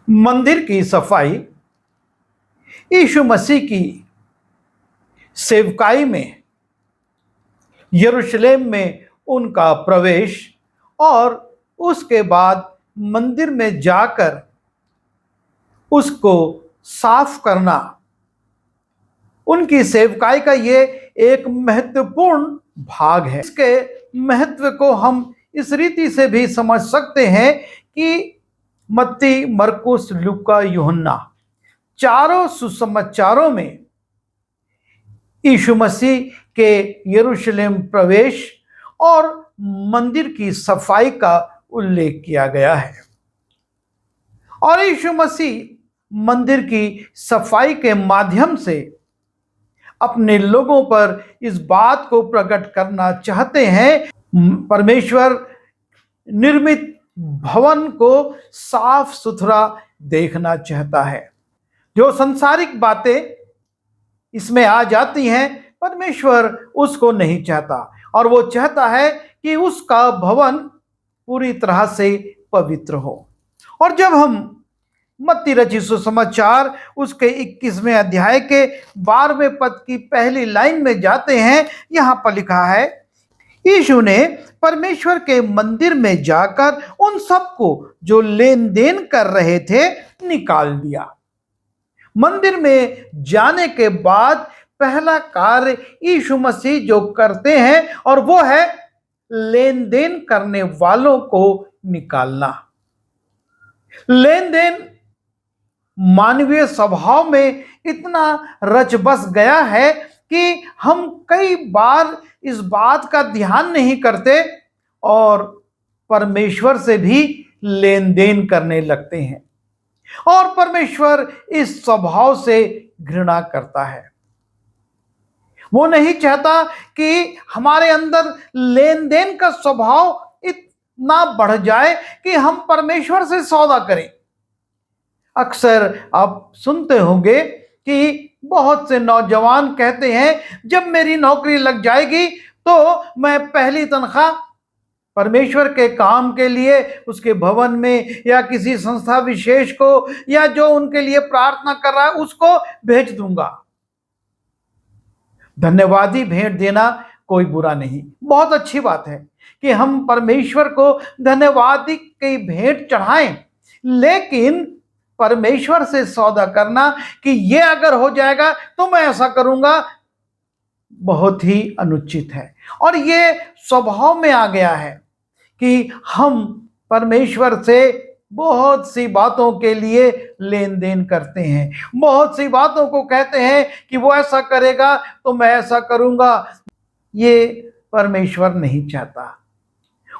मंदिर की सफाई यीशु मसीह की सेवकाई में, यरूशलेम में उनका प्रवेश और उसके बाद मंदिर में जाकर उसको साफ करना, उनकी सेवकाई का ये एक महत्वपूर्ण भाग है। इसके महत्व को हम इस रीति से भी समझ सकते हैं कि मत्ती, मरकुस, लूका, यूहन्ना चारों सुसमाचारों में यीशु मसीह के यरूशलेम प्रवेश और मंदिर की सफाई का उल्लेख किया गया है। और यीशु मसीह मंदिर की सफाई के माध्यम से अपने लोगों पर इस बात को प्रकट करना चाहते हैं, परमेश्वर निर्मित भवन को साफ सुथरा देखना चाहता है। जो सांसारिक बातें इसमें आ जाती हैं, परमेश्वर उसको नहीं चाहता, और वो चाहता है कि उसका भवन पूरी तरह से पवित्र हो। और जब हम मत्ती रचित सुसमाचार उसके 21वें अध्याय के 12वें पद की पहली लाइन में जाते हैं, यहां पर लिखा है, यीशु ने परमेश्वर के मंदिर में जाकर उन सबको जो लेन देन कर रहे थे निकाल दिया। मंदिर में जाने के बाद पहला कार्य यीशु मसीह जो करते हैं, और वो है लेन देन करने वालों को निकालना। लेन देन मानवीय स्वभाव में इतना रच बस गया है कि हम कई बार इस बात का ध्यान नहीं करते और परमेश्वर से भी लेन देन करने लगते हैं, और परमेश्वर इस स्वभाव से घृणा करता है। वो नहीं चाहता कि हमारे अंदर लेन देन का स्वभाव इतना बढ़ जाए कि हम परमेश्वर से सौदा करें। अक्सर आप सुनते होंगे कि बहुत से नौजवान कहते हैं, जब मेरी नौकरी लग जाएगी तो मैं पहली तनख्वाह परमेश्वर के काम के लिए उसके भवन में या किसी संस्था विशेष को या जो उनके लिए प्रार्थना कर रहा है उसको भेज दूंगा। धन्यवादी भेंट देना कोई बुरा नहीं, बहुत अच्छी बात है कि हम परमेश्वर को धन्यवादी की भेंट चढ़ाएं, लेकिन परमेश्वर से सौदा करना कि ये अगर हो जाएगा तो मैं ऐसा करूंगा, बहुत ही अनुचित है। और ये स्वभाव में आ गया है कि हम परमेश्वर से बहुत सी बातों के लिए लेन देन करते हैं, बहुत सी बातों को कहते हैं कि वो ऐसा करेगा तो मैं ऐसा करूंगा। ये परमेश्वर नहीं चाहता।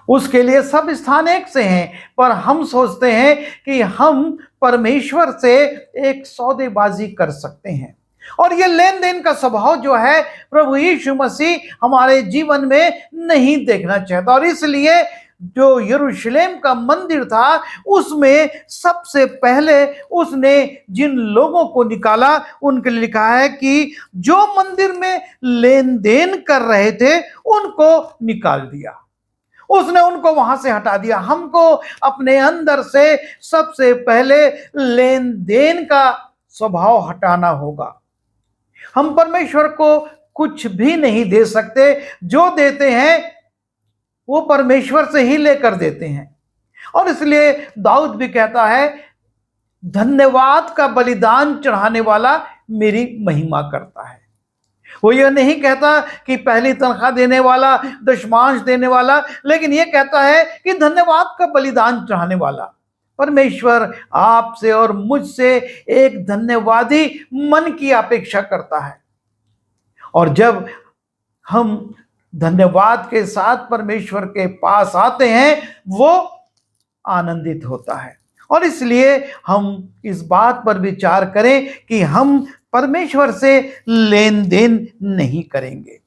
उसके लिए सब स्थान एक से हैं, पर हम सोचते हैं कि हम परमेश्वर से एक सौदेबाजी कर सकते हैं। और ये लेन देन का स्वभाव जो है प्रभु यीशु मसीह हमारे जीवन में नहीं देखना चाहता। और इसलिए जो यरूशलेम का मंदिर था, उसमें सबसे पहले उसने जिन लोगों को निकाला, उनके लिए लिखा है कि जो मंदिर में लेन देन कर रहे थे उनको निकाल दिया। उसने उनको वहां से हटा दिया। हमको अपने अंदर से सबसे पहले लेन देन का स्वभाव हटाना होगा। हम परमेश्वर को कुछ भी नहीं दे सकते, जो देते हैं वो परमेश्वर से ही लेकर देते हैं। और इसलिए दाऊद भी कहता है, धन्यवाद का बलिदान चढ़ाने वाला मेरी महिमा करता है। वो ये नहीं कहता कि पहली तनख्वाह देने वाला, दशमांश देने वाला, लेकिन ये कहता है कि धन्यवाद का बलिदान चढ़ाने वाला। परमेश्वर आपसे और मुझसे एक धन्यवादी मन की अपेक्षा करता है। और जब हम धन्यवाद के साथ परमेश्वर के पास आते हैं, वो आनंदित होता है। और इसलिए हम इस बात पर विचार करें कि हम परमेश्वर से लेन देन नहीं करेंगे।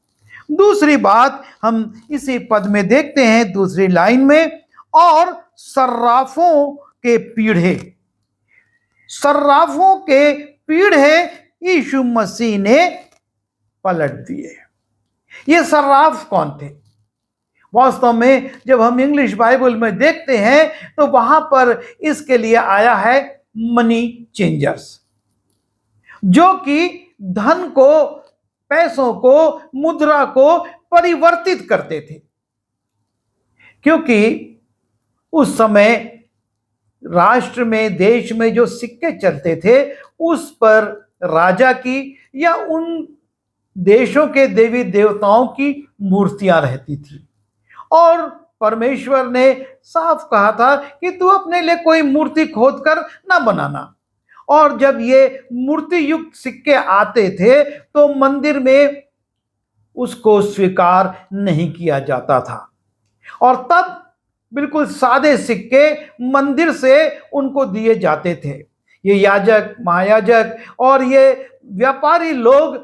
दूसरी बात हम इसी पद में देखते हैं, दूसरी लाइन में, और सर्राफों के पीढ़े। सर्राफों के पीढ़े यीशु मसीह ने पलट दिए। ये सर्राफ कौन थे? वास्तव में जब हम इंग्लिश बाइबल में देखते हैं तो वहां पर इसके लिए आया है मनी चेंजर्स, जो कि धन को, पैसों को, मुद्रा को परिवर्तित करते थे। क्योंकि उस समय राष्ट्र में, देश में जो सिक्के चलते थे उस पर राजा की या उन देशों के देवी देवताओं की मूर्तियां रहती थी। और परमेश्वर ने साफ कहा था कि तू अपने लिए कोई मूर्ति खोद कर ना बनाना। और जब ये मूर्ति युक्त सिक्के आते थे तो मंदिर में उसको स्वीकार नहीं किया जाता था। और तब बिल्कुल सादे सिक्के मंदिर से उनको दिए जाते थे। ये याजक, महायाजक और ये व्यापारी लोग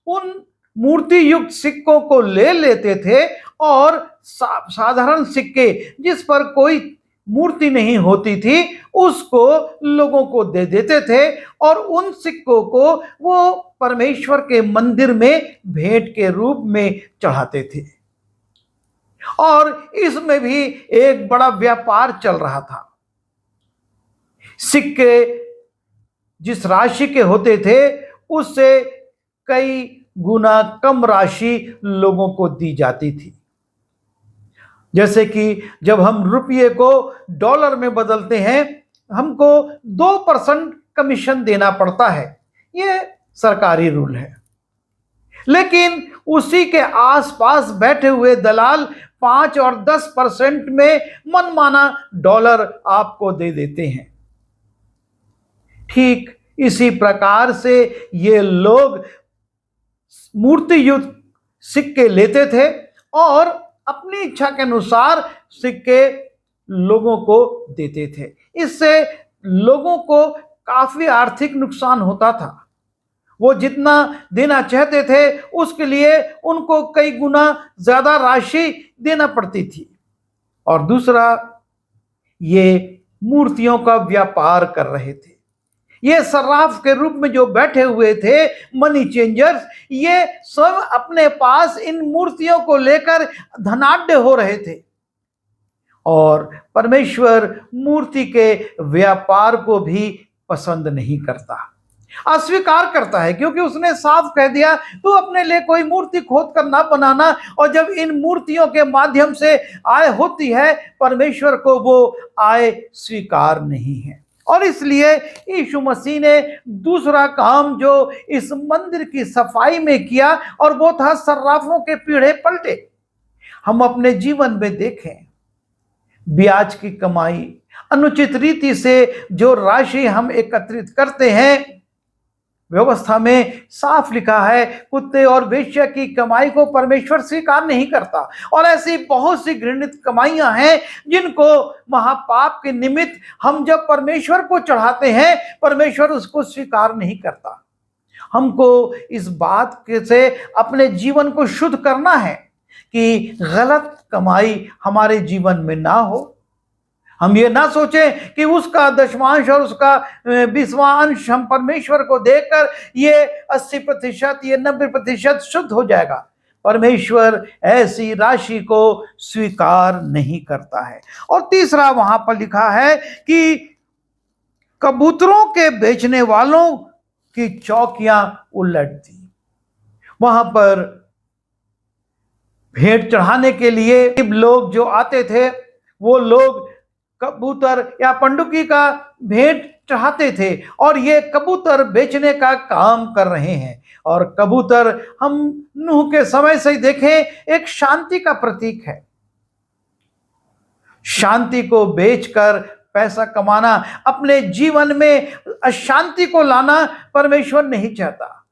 उन मूर्ति युक्त सिक्कों को ले लेते थे और साधारण सिक्के जिस पर कोई मूर्ति नहीं होती थी उसको लोगों को दे देते थे और उन सिक्कों को वो परमेश्वर के मंदिर में भेंट के रूप में चढ़ाते थे। और इसमें भी एक बड़ा व्यापार चल रहा था। सिक्के जिस राशि के होते थे उससे कई गुना कम राशि लोगों को दी जाती थी। जैसे कि जब हम रुपये को डॉलर में बदलते हैं हमको 2% कमीशन देना पड़ता है, ये सरकारी रूल है। लेकिन उसी के आसपास बैठे हुए दलाल 5 और 10% में मनमाना डॉलर आपको दे देते हैं। ठीक इसी प्रकार से ये लोग मूर्ति युक्त सिक्के लेते थे और अपनी इच्छा के अनुसार सिक्के लोगों को देते थे। इससे लोगों को काफी आर्थिक नुकसान होता था। वो जितना देना चाहते थे उसके लिए उनको कई गुना ज्यादा राशि देना पड़ती थी। और दूसरा, ये मूर्तियों का व्यापार कर रहे थे। ये सर्राफ के रूप में जो बैठे हुए थे मनी चेंजर्स, ये सब अपने पास इन मूर्तियों को लेकर धनाढ्य हो रहे थे। और परमेश्वर मूर्ति के व्यापार को भी पसंद नहीं करता, अस्वीकार करता है, क्योंकि उसने साफ कह दिया तू अपने लिए कोई मूर्ति खोद कर ना बनाना। और जब इन मूर्तियों के माध्यम से आय होती है परमेश्वर को वो आय स्वीकार नहीं है। और इसलिए यीशु मसीह ने दूसरा काम जो इस मंदिर की सफाई में किया और वो था सर्राफों के पीढ़े पलटे। हम अपने जीवन में देखें, ब्याज की कमाई, अनुचित रीति से जो राशि हम एकत्रित करते हैं, व्यवस्था में साफ लिखा है कुत्ते और वेश्या की कमाई को परमेश्वर स्वीकार नहीं करता। और ऐसी बहुत सी घृणित कमाइयां हैं जिनको महापाप के निमित्त हम जब परमेश्वर को चढ़ाते हैं परमेश्वर उसको स्वीकार नहीं करता। हमको इस बात से अपने जीवन को शुद्ध करना है कि गलत कमाई हमारे जीवन में ना हो। हम ये ना सोचें कि उसका दशमांश और उसका 20वां अंश हम परमेश्वर को देकर ये 80% ये 90% शुद्ध हो जाएगा। परमेश्वर ऐसी राशि को स्वीकार नहीं करता है। और तीसरा वहां पर लिखा है कि कबूतरों के बेचने वालों की चौकियां उलट दी। वहां पर भेंट चढ़ाने के लिए लोग जो आते थे वो लोग कबूतर या पंडुकी का भेंट चढ़ाते थे और ये कबूतर बेचने का काम कर रहे हैं। और कबूतर हम नूह के समय से ही देखें एक शांति का प्रतीक है। शांति को बेचकर पैसा कमाना, अपने जीवन में अशांति को लाना परमेश्वर नहीं चाहता।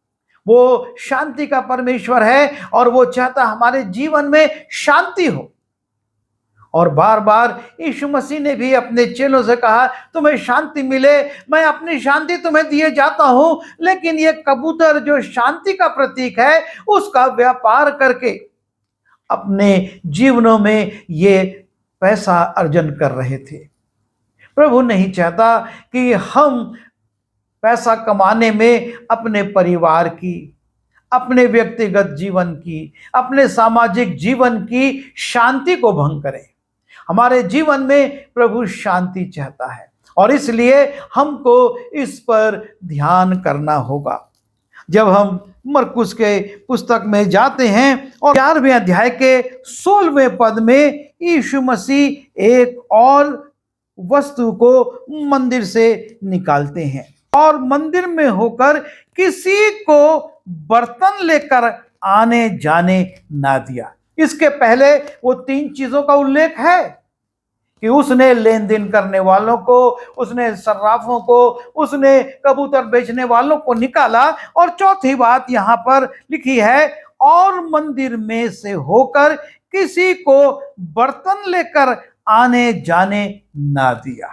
वो शांति का परमेश्वर है और वो चाहता हमारे जीवन में शांति हो। और बार बार यीशु मसीह ने भी अपने चेलों से कहा तुम्हें शांति मिले, मैं अपनी शांति तुम्हें दिए जाता हूं। लेकिन ये कबूतर जो शांति का प्रतीक है उसका व्यापार करके अपने जीवनों में ये पैसा अर्जन कर रहे थे। प्रभु नहीं चाहता कि हम पैसा कमाने में अपने परिवार की, अपने व्यक्तिगत जीवन की, अपने सामाजिक जीवन की शांति को भंग करें। हमारे जीवन में प्रभु शांति चाहता है और इसलिए हमको इस पर ध्यान करना होगा। जब हम मरकुस के पुस्तक में जाते हैं और 11वें अध्याय के 16वें पद में यीशु मसीह एक और वस्तु को मंदिर से निकालते हैं और मंदिर में होकर किसी को बर्तन लेकर आने जाने ना दिया। इसके पहले वो 3 चीजों का उल्लेख है कि उसने लेन देन करने वालों को, उसने सर्राफों को, उसने कबूतर बेचने वालों को निकाला, और चौथी बात यहां पर लिखी है, और मंदिर में से होकर किसी को बर्तन लेकर आने जाने ना दिया।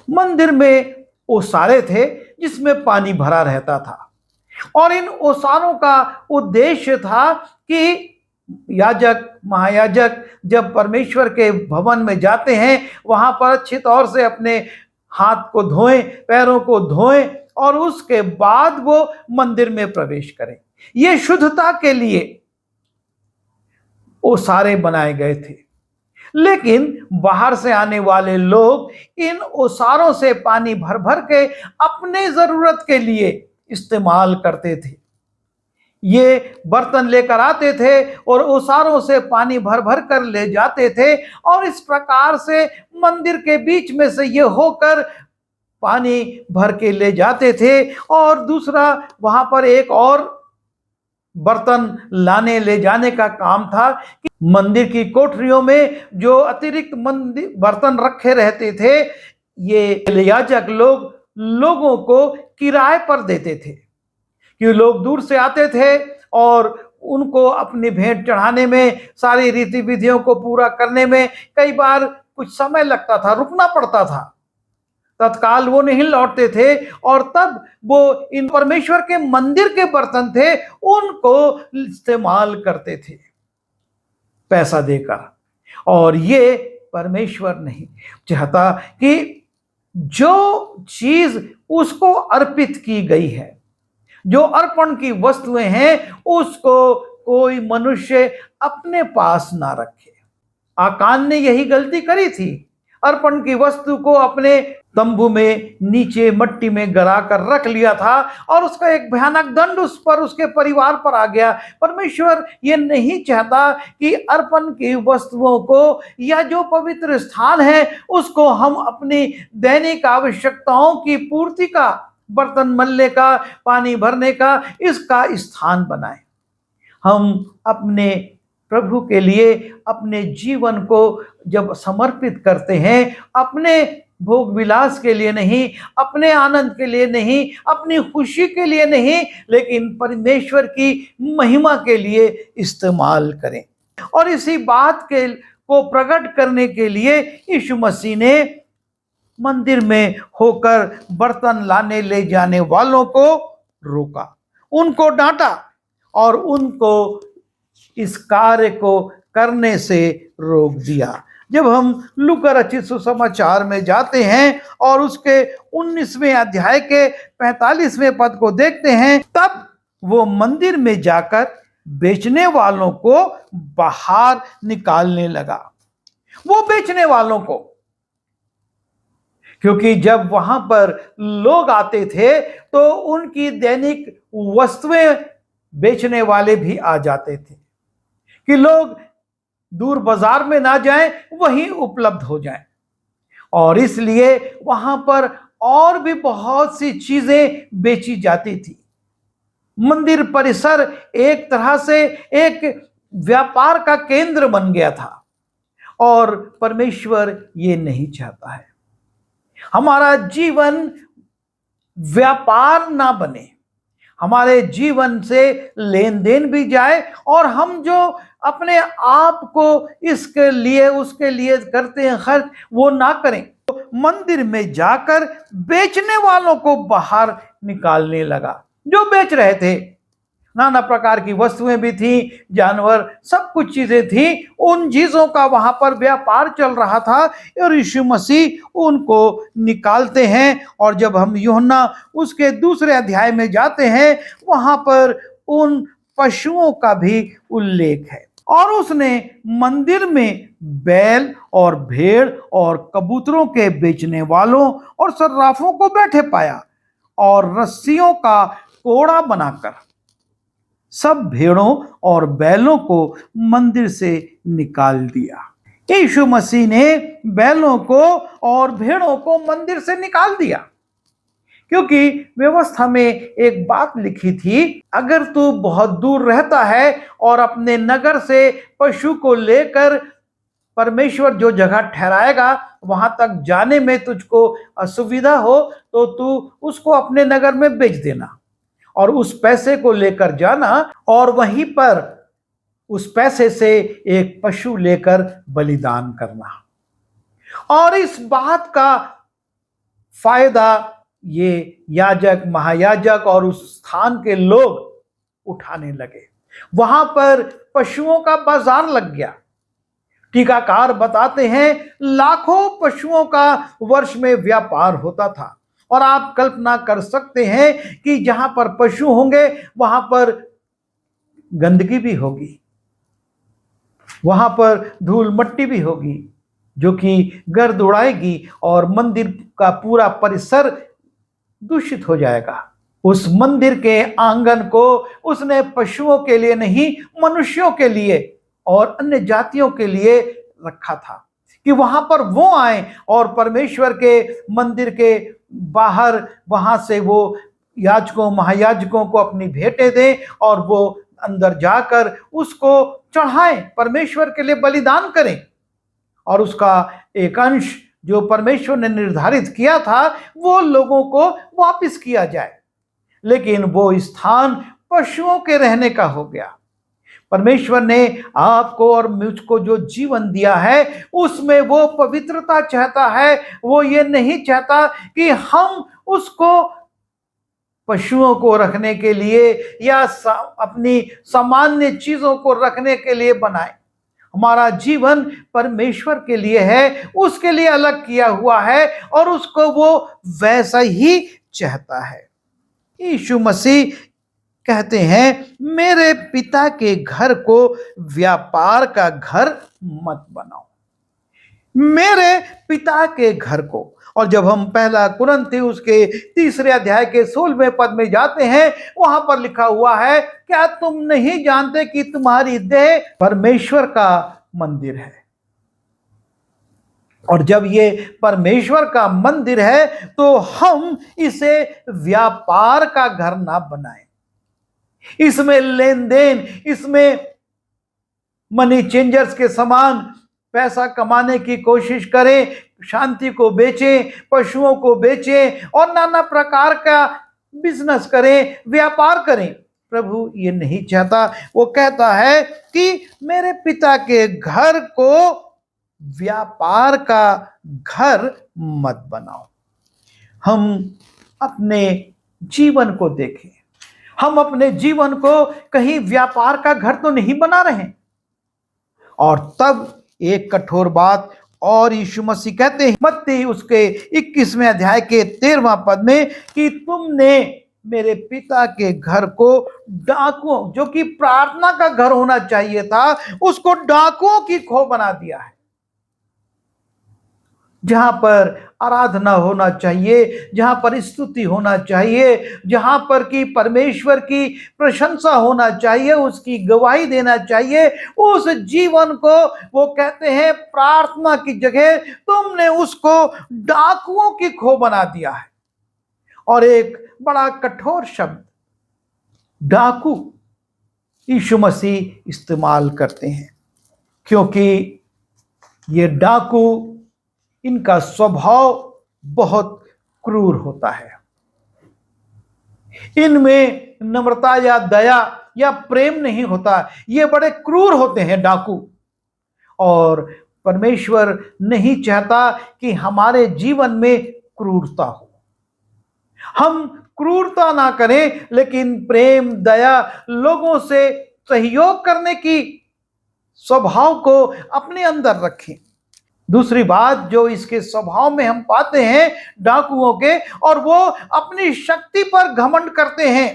मंदिर में ओसारे थे जिसमें पानी भरा रहता था, और इन ओसारों का उद्देश्य था कि याजक, महायाजक जब परमेश्वर के भवन में जाते हैं वहां पर अच्छी तौर से अपने हाथ को धोएं, पैरों को धोएं, और उसके बाद वो मंदिर में प्रवेश करें। ये शुद्धता के लिए ओसारे बनाए गए थे, लेकिन बाहर से आने वाले लोग इन ओसारों से पानी भर भर के अपने जरूरत के लिए इस्तेमाल करते थे। ये बर्तन लेकर आते थे और ओसारों से पानी भर भर कर ले जाते थे, और इस प्रकार से मंदिर के बीच में से ये होकर पानी भर के ले जाते थे। और दूसरा, वहां पर एक और बर्तन लाने ले जाने का काम था कि मंदिर की कोठरियों में जो अतिरिक्त मंदिर बर्तन रखे रहते थे, ये याजक लोग लोगों को किराए पर देते थे, कि लोग दूर से आते थे और उनको अपनी भेंट चढ़ाने में, सारी रीति विधियों को पूरा करने में कई बार कुछ समय लगता था, रुकना पड़ता था, तत्काल वो नहीं लौटते थे, और तब वो इन परमेश्वर के मंदिर के बर्तन थे उनको इस्तेमाल करते थे पैसा देकर। और ये परमेश्वर नहीं चाहता कि जो चीज उसको अर्पित की गई है, जो अर्पण की वस्तुएं हैं, उसको कोई मनुष्य अपने पास ना रखे। आकान ने यही गलती करी थी, अर्पण की वस्तु को अपने तंबू में नीचे मट्टी में गरा कर रख लिया था, और उसका एक भयानक दंड उस पर, उसके परिवार पर आ गया। परमेश्वर ये नहीं चाहता कि अर्पण की वस्तुओं को या जो पवित्र स्थान है उसको हम अपनी दैनिक आवश्यकताओं की पूर्ति का, बर्तन मलने का, पानी भरने का, इसका स्थान बनाएं। हम अपने प्रभु के लिए अपने जीवन को जब समर्पित करते हैं, अपने भोग विलास के लिए नहीं, अपने आनंद के लिए नहीं, अपनी खुशी के लिए नहीं, लेकिन परमेश्वर की महिमा के लिए इस्तेमाल करें। और इसी बात के को प्रकट करने के लिए यीशु मसीह ने मंदिर में होकर बर्तन लाने ले जाने वालों को रोका, उनको डांटा और उनको इस कार्य को करने से रोक दिया। जब हम लूका रचित सुसमाचार में जाते हैं और उसके 19वें अध्याय के 45वें पद को देखते हैं, तब वो मंदिर में जाकर बेचने वालों को बाहर निकालने लगा। वो बेचने वालों को, क्योंकि जब वहां पर लोग आते थे तो उनकी दैनिक वस्तुएं बेचने वाले भी आ जाते थे कि लोग दूर बाजार में ना जाएं, वहीं उपलब्ध हो जाएं। और इसलिए वहां पर और भी बहुत सी चीजें बेची जाती थी। मंदिर परिसर एक तरह से एक व्यापार का केंद्र बन गया था, और परमेश्वर ये नहीं चाहता है हमारा जीवन व्यापार ना बने, हमारे जीवन से लेन देन भी जाए, और हम जो अपने आप को इसके लिए उसके लिए करते हैं खर्च, वो ना करें। तो मंदिर में जाकर बेचने वालों को बाहर निकालने लगा। जो बेच रहे थे, नाना प्रकार की वस्तुएं भी थी, जानवर, सब कुछ चीजें थी, उन चीजों का वहां पर व्यापार चल रहा था, और यीशु मसीह उनको निकालते हैं। और जब हम यूहन्ना उसके 2 अध्याय में जाते हैं, वहां पर उन पशुओं का भी उल्लेख है। और उसने मंदिर में बैल और भेड़ और कबूतरों के बेचने वालों और सर्राफों को बैठे पाया और रस्सियों का कोड़ा बनाकर सब भेड़ों और बैलों को मंदिर से निकाल दिया। यीशु मसीह ने बैलों को और भेड़ों को मंदिर से निकाल दिया, क्योंकि व्यवस्था में एक बात लिखी थी, अगर तू बहुत दूर रहता है और अपने नगर से पशु को लेकर परमेश्वर जो जगह ठहराएगा वहां तक जाने में तुझको असुविधा हो, तो तू उसको अपने नगर में बेच देना और उस पैसे को लेकर जाना और वहीं पर उस पैसे से एक पशु लेकर बलिदान करना। और इस बात का फायदा ये याजक, महायाजक और उस स्थान के लोग उठाने लगे। वहां पर पशुओं का बाजार लग गया। टीकाकार बताते हैं लाखों पशुओं का वर्ष में व्यापार होता था। और आप कल्पना कर सकते हैं कि जहां पर पशु होंगे वहां पर गंदगी भी होगी, वहां पर धूल मट्टी भी होगी जो कि गर्द उड़ाएगी और मंदिर का पूरा परिसर दूषित हो जाएगा। उस मंदिर के आंगन को उसने पशुओं के लिए नहीं, मनुष्यों के लिए और अन्य जातियों के लिए रखा था कि वहां पर वो आए और परमेश्वर के मंदिर के बाहर वहां से वो याजकों, महायाजकों को अपनी भेंटें दें और वो अंदर जाकर उसको चढ़ाएं, परमेश्वर के लिए बलिदान करें और उसका एक अंश जो परमेश्वर ने निर्धारित किया था वो लोगों को वापस किया जाए। लेकिन वो स्थान पशुओं के रहने का हो गया। परमेश्वर ने आपको और मुझको जो जीवन दिया है उसमें वो पवित्रता चाहता है। वो ये नहीं चाहता कि हम उसको पशुओं को रखने के लिए या अपनी सामान्य चीजों को रखने के लिए बनाए। हमारा जीवन परमेश्वर के लिए है, उसके लिए अलग किया हुआ है और उसको वो वैसा ही चाहता है। यीशु मसीह कहते हैं मेरे पिता के घर को व्यापार का घर मत बनाओ, मेरे पिता के घर को। और जब हम पहला कुरिन्थी उसके 3 अध्याय के 16वें पद में जाते हैं वहां पर लिखा हुआ है, क्या तुम नहीं जानते कि तुम्हारी देह परमेश्वर का मंदिर है। और जब ये परमेश्वर का मंदिर है तो हम इसे व्यापार का घर ना बनाएं, इसमें लेन देन, इसमें मनी चेंजर्स के समान पैसा कमाने की कोशिश करें, शांति को बेचें, पशुओं को बेचें और नाना प्रकार का बिजनेस करें, व्यापार करें। प्रभु ये नहीं चाहता। वो कहता है कि मेरे पिता के घर को व्यापार का घर मत बनाओ। हम अपने जीवन को देखें, हम अपने जीवन को कहीं व्यापार का घर तो नहीं बना रहे। और तब एक कठोर बात और यीशु मसीह कहते हैं मत्ती उसके 21वें अध्याय के 13वां पद में कि तुमने मेरे पिता के घर को डाकुओं, जो कि प्रार्थना का घर होना चाहिए था, उसको डाकुओं की खो बना दिया है। जहां पर आराधना होना चाहिए, जहां पर स्तुति होना चाहिए, जहां पर कि परमेश्वर की प्रशंसा होना चाहिए, उसकी गवाही देना चाहिए, उस जीवन को वो कहते हैं प्रार्थना की जगह तुमने उसको डाकुओं की खो बना दिया है। और एक बड़ा कठोर शब्द डाकू यीशु मसीह इस्तेमाल करते हैं, क्योंकि ये डाकू, इनका स्वभाव बहुत क्रूर होता है। इनमें नम्रता या दया या प्रेम नहीं होता, ये बड़े क्रूर होते हैं डाकू। और परमेश्वर नहीं चाहता कि हमारे जीवन में क्रूरता हो। हम क्रूरता ना करें, लेकिन प्रेम, दया, लोगों से सहयोग करने की स्वभाव को अपने अंदर रखें। दूसरी बात जो इसके स्वभाव में हम पाते हैं डाकुओं के, और वो अपनी शक्ति पर घमंड करते हैं।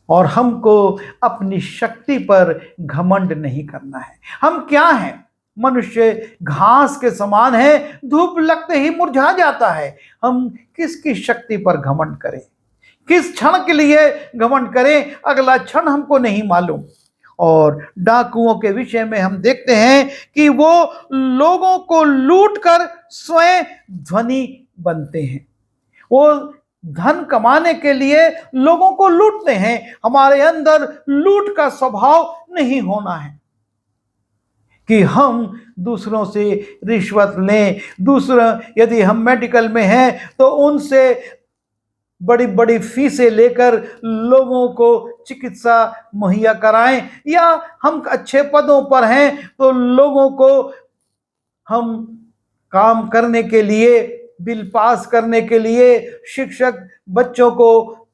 और हमको अपनी शक्ति पर घमंड नहीं करना है। हम क्या हैं? मनुष्य घास के समान है, धूप लगते ही मुरझा जाता है। हम किसकी शक्ति पर घमंड करें? किस क्षण के लिए घमंड करें, अगला क्षण हमको नहीं मालूम। और डाकुओं के विषय में हम देखते हैं कि वो लोगों को लूटकर स्वयं धनी बनते हैं। वो धन कमाने के लिए लोगों को लूटते हैं। हमारे अंदर लूट का स्वभाव नहीं होना है कि हम दूसरों से रिश्वत लें। दूसरा, यदि हम मेडिकल में हैं तो उनसे बड़ी बड़ी फीसें लेकर लोगों को चिकित्सा मुहैया कराएं, या हम अच्छे पदों पर हैं तो लोगों को हम काम करने के लिए, बिल पास करने के लिए, शिक्षक बच्चों को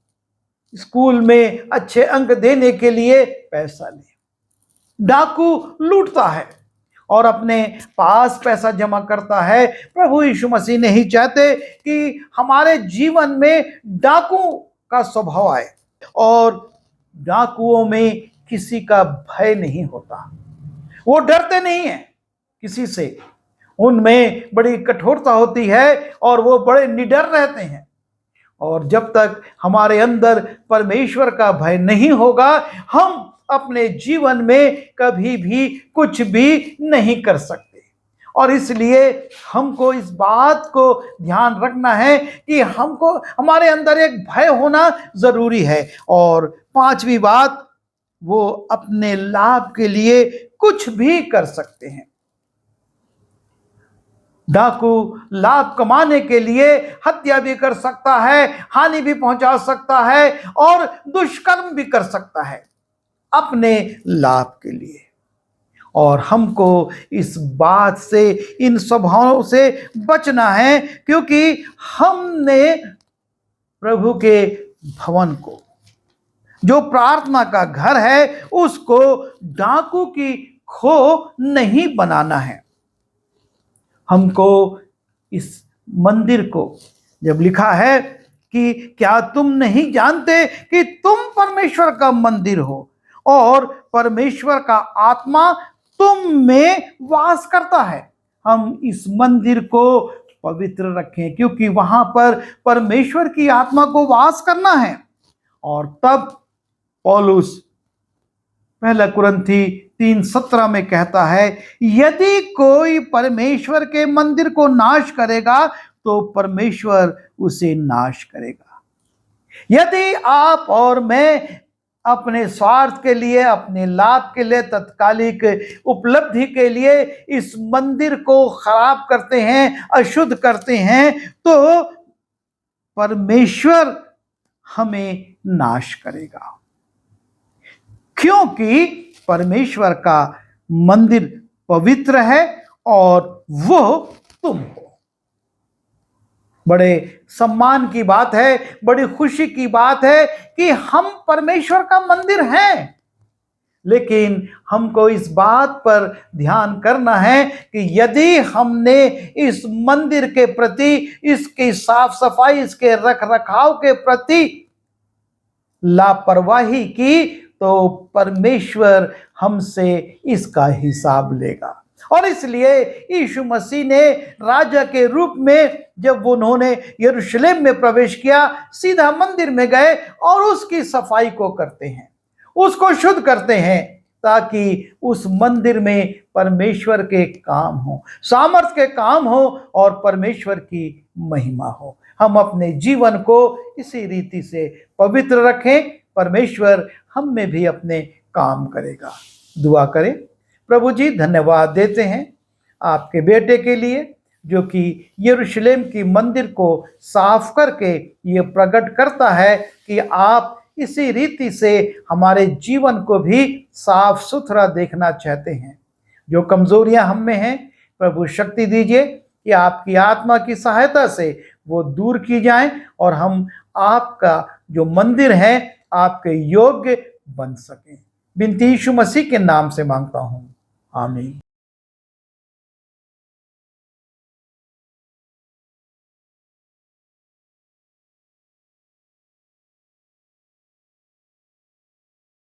स्कूल में अच्छे अंक देने के लिए पैसा ले। डाकू लूटता है और अपने पास पैसा जमा करता है। प्रभु यीशु मसीह नहीं चाहते कि हमारे जीवन में डाकू का स्वभाव आए, और डाकुओं में किसी का भय नहीं होता। वो डरते नहीं हैं किसी से, उनमें बड़ी कठोरता होती है और वो बड़े निडर रहते हैं। और जब तक हमारे अंदर परमेश्वर का भय नहीं होगा, हम अपने जीवन में कभी भी कुछ भी नहीं कर सकते। और इसलिए हमको इस बात को ध्यान रखना है कि हमको हमारे अंदर एक भय होना जरूरी है। और पांचवी बात, वो अपने लाभ के लिए कुछ भी कर सकते हैं। डाकू लाभ कमाने के लिए हत्या भी कर सकता है, हानि भी पहुंचा सकता है और दुष्कर्म भी कर सकता है अपने लाभ के लिए। और हमको इस बात से, इन स्वभावों से बचना है, क्योंकि हमने प्रभु के भवन को, जो प्रार्थना का घर है, उसको डाकू की खो नहीं बनाना है। हमको इस मंदिर को, जब लिखा है कि क्या तुम नहीं जानते कि तुम परमेश्वर का मंदिर हो और परमेश्वर का आत्मा तुम में वास करता है, हम इस मंदिर को पवित्र रखें, क्योंकि वहां पर परमेश्वर की आत्मा को वास करना है। और तब पौलुस पहला कुरिन्थी 3:17 में कहता है, यदि कोई परमेश्वर के मंदिर को नाश करेगा तो परमेश्वर उसे नाश करेगा। यदि आप और मैं अपने स्वार्थ के लिए, अपने लाभ के लिए, तत्कालिक उपलब्धि के लिए इस मंदिर को खराब करते हैं, अशुद्ध करते हैं, तो परमेश्वर हमें नाश करेगा, क्योंकि परमेश्वर का मंदिर पवित्र है और वो तुम हो। बड़े सम्मान की बात है, बड़ी खुशी की बात है कि हम परमेश्वर का मंदिर हैं। लेकिन हमको इस बात पर ध्यान करना है कि यदि हमने इस मंदिर के प्रति, इसकी साफ सफाई, इसके रख रखाव के प्रति लापरवाही की, तो परमेश्वर हमसे इसका हिसाब लेगा। और इसलिए यीशु मसीह ने राजा के रूप में, जब उन्होंने यरूशलेम में प्रवेश किया, सीधा मंदिर में गए और उसकी सफाई को करते हैं, उसको शुद्ध करते हैं, ताकि उस मंदिर में परमेश्वर के काम हो, सामर्थ के काम हो और परमेश्वर की महिमा हो। हम अपने जीवन को इसी रीति से पवित्र रखें, परमेश्वर हम में भी अपने काम करेगा। दुआ करें। प्रभु जी, धन्यवाद देते हैं आपके बेटे के लिए, जो कि यरूशलेम की मंदिर को साफ करके ये प्रकट करता है कि आप इसी रीति से हमारे जीवन को भी साफ सुथरा देखना चाहते हैं। जो कमजोरियां हम में हैं, प्रभु शक्ति दीजिए कि आपकी आत्मा की सहायता से वो दूर की जाएं और हम आपका जो मंदिर है, आपके योग्य बन सकें। बिनती यीशु मसीह के नाम से मांगता हूं, आमीन।